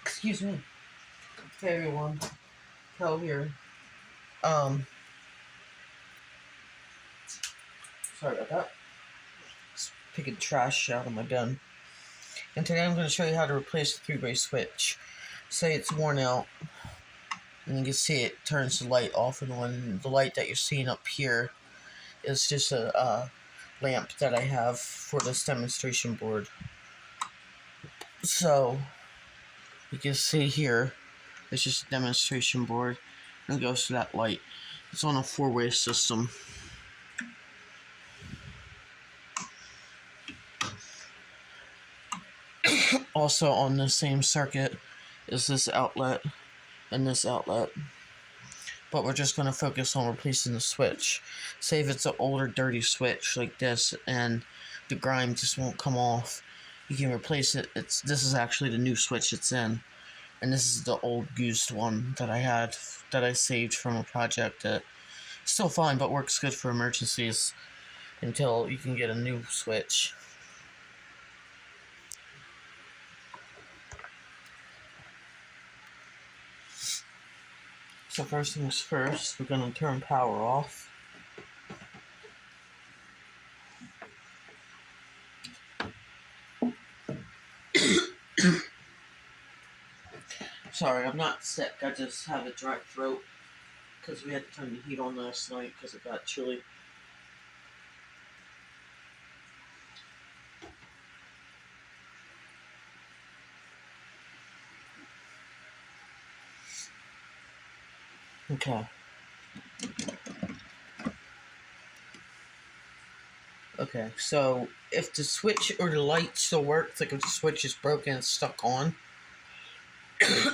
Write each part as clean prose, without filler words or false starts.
Excuse me. Hey everyone, Kel here. Um, Sorry about that. Just picking trash out of my gun. And today I'm going to show you how to replace the three-way switch. Say it's worn out, and you can see it turns the light off and on. The light that you're seeing up here is just a lamp that I have for this demonstration board. So, you can see here, it's just a demonstration board, and it goes to that light. It's on a four-way system. Also on the same circuit is this outlet and this outlet. But we're just going to focus on replacing the switch. Say if it's an older dirty switch like this and the grime just won't come off, you can replace it. This is actually the new switch it's in. And this is the old used one that I had, that I saved from a project that still fine but works good for emergencies until you can get a new switch. So first things first, we're going to turn power off. Sorry, I'm not sick, I just have a dry throat because we had to turn the heat on last night because it got chilly. Okay. Okay, so if the switch or the light still works, like if the switch is broken and stuck on,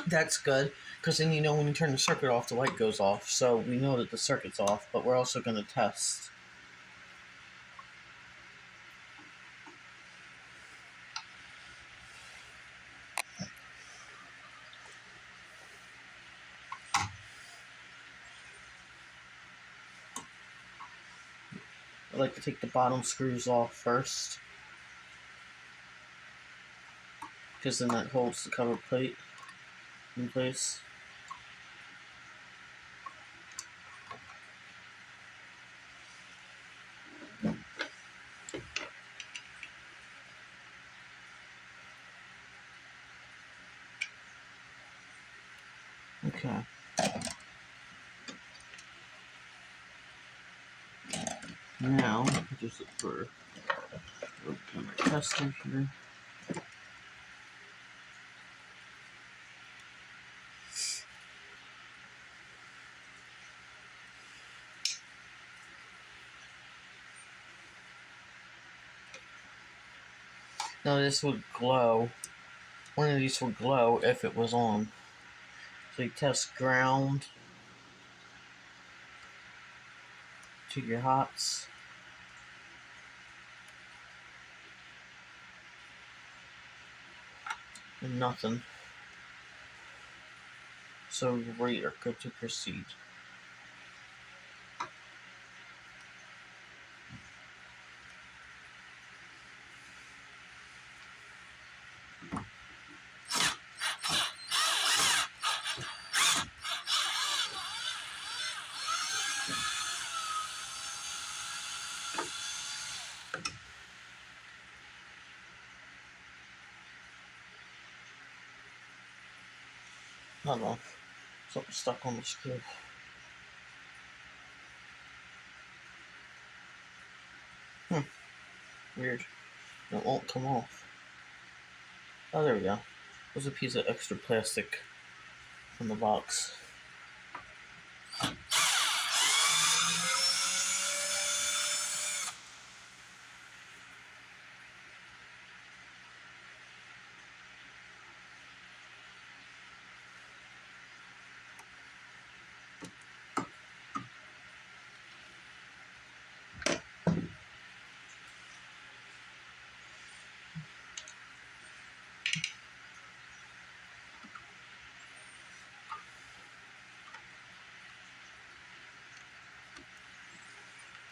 that's good, because then you know when you turn the circuit off, the light goes off, so we know that the circuit's off, but we're also going to test. I like to take the bottom screws off first, because then that holds the cover plate in place. Okay. Now, just look for my tester here. Now this would glow. One of these would glow if it was on. So you test ground to your hots. And nothing. So we are good to proceed. Hold on. Something stuck on the screw. Weird. It won't come off. Oh, there we go. There's a piece of extra plastic from the box.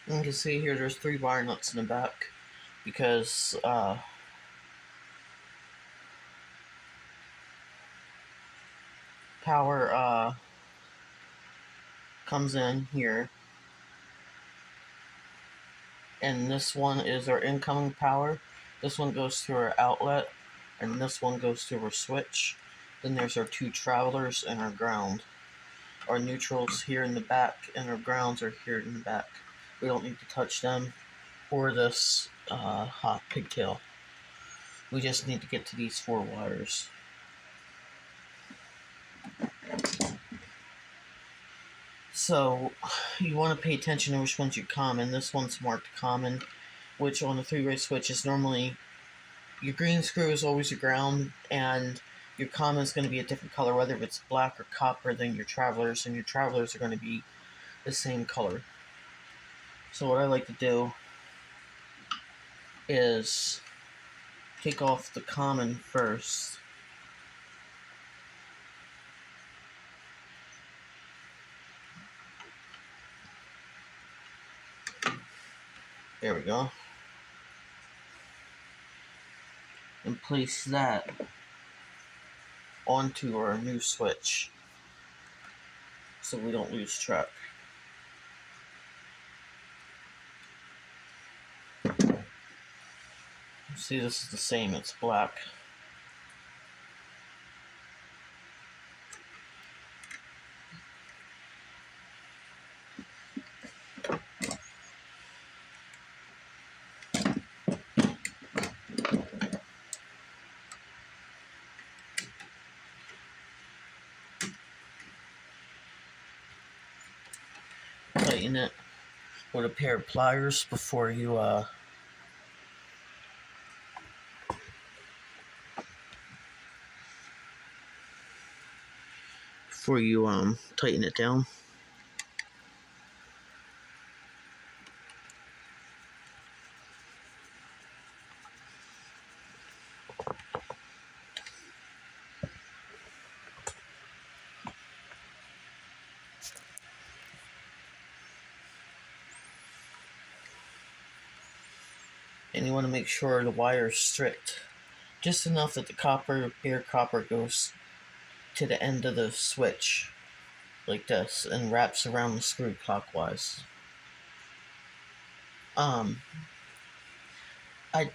And you can see here there's 3 wire nuts in the back because power comes in here, and this one is our incoming power. This one goes to our outlet, and this one goes to our switch. Then there's our two travelers and our ground. Our neutrals here in the back, and our grounds are here in the back. We don't need to touch them or this hot pigtail. We just need to get to these 4 wires. So you want to pay attention to which ones you common. This one's marked common, which on a 3-way switch is normally your green screw is always your ground, and your common is going to be a different color, whether it's black or copper than your travelers, and your travelers are going to be the same color. So what I like to do is take off the common first. There we go. And place that onto our new switch so we don't lose track. See, this is the same, it's black. Tighten it with a pair of pliers before you tighten it down. And you want to make sure the wire is strict, just enough that the bare copper goes to the end of the switch, like this, and wraps around the screw clockwise. I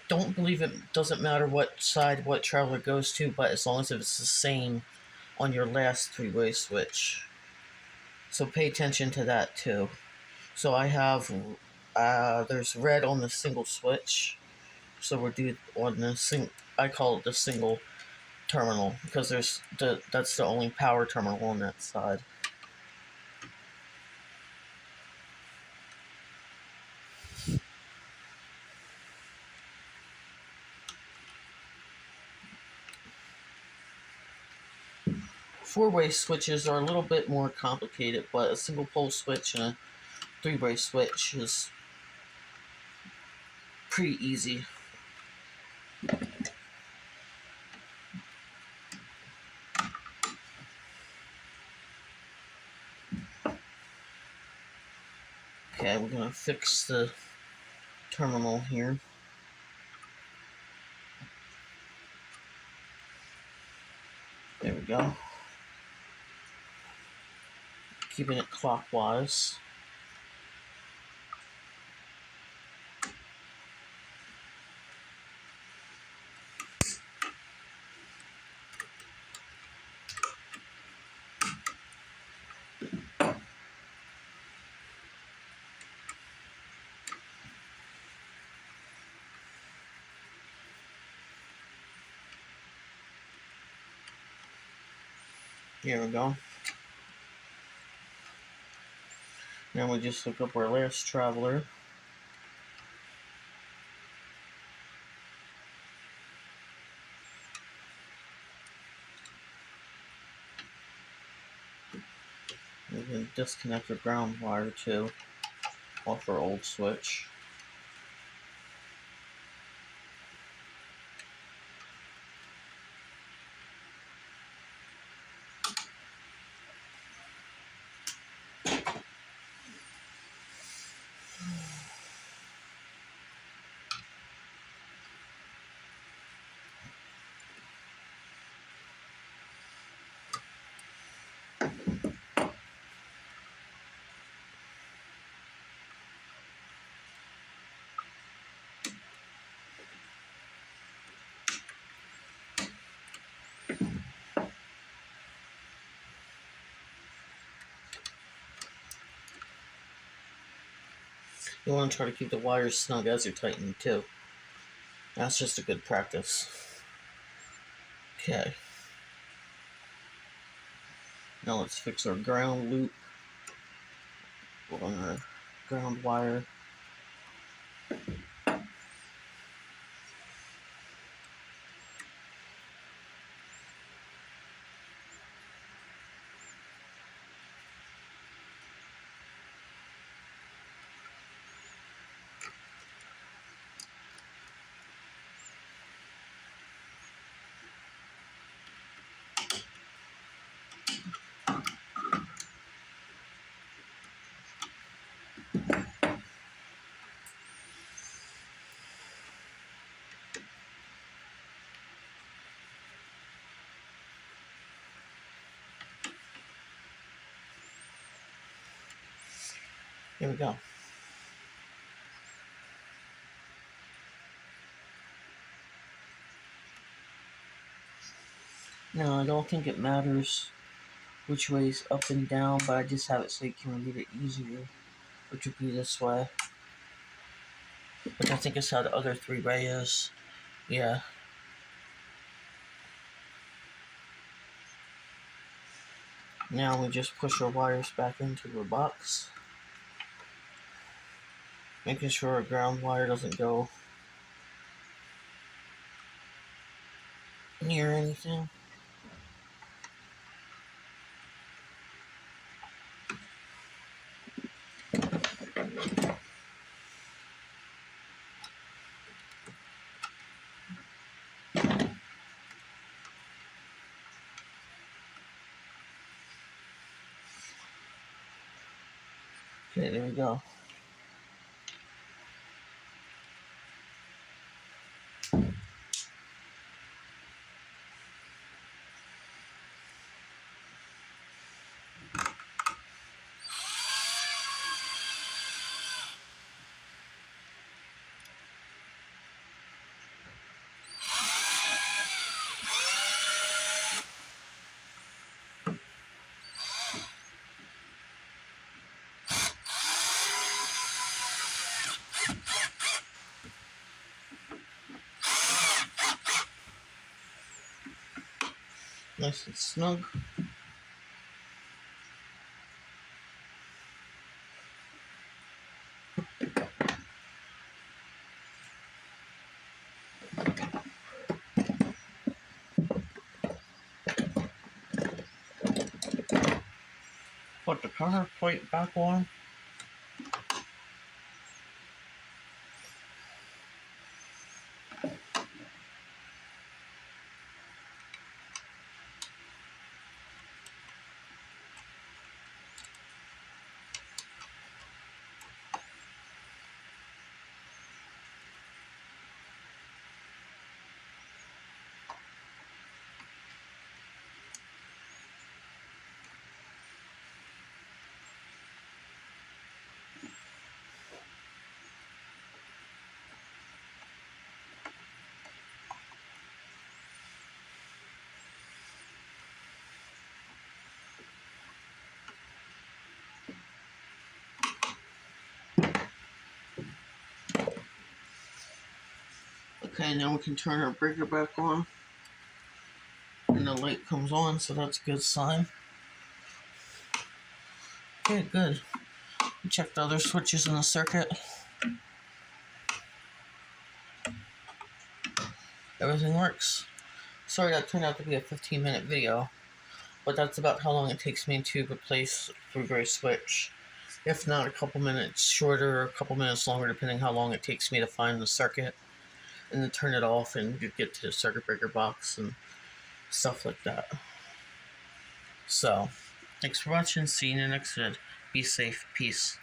don't believe it doesn't matter what side what traveler goes to, but as long as it's the same on your last 3-way switch. So pay attention to that too. So I have, there's red on the single switch. So we'll do on the I call it the single terminal because that's the only power terminal on that side. Four-way switches are a little bit more complicated, but a single pole switch and a 3-way switch is pretty easy. Okay, we're gonna fix the terminal here. There we go. Keeping it clockwise. Here we go. Now we just look up our last traveler. We can disconnect the ground wire too off our old switch. You want to try to keep the wires snug as you're tightening too. That's just a good practice. Okay. Now let's fix our ground loop on our ground wire. Here we go. Now, I don't think it matters which way is up and down, but I just have it so you can read it easier, which would be this way. Which I think is how the other three-way is. Yeah. Now we just push our wires back into the box. Making sure our ground wire doesn't go near anything. Okay, there we go. Nice and snug. Put the counterplate back on. Okay, now we can turn our breaker back on. And the light comes on, so that's a good sign. Okay, good. Check the other switches in the circuit. Everything works. Sorry that turned out to be a 15-minute video, but that's about how long it takes me to replace a three-way switch. If not, a couple minutes shorter or a couple minutes longer, depending how long it takes me to find the circuit and then turn it off and get to the circuit breaker box and stuff like that. So, thanks for watching. See you in the next vid. Be safe. Peace.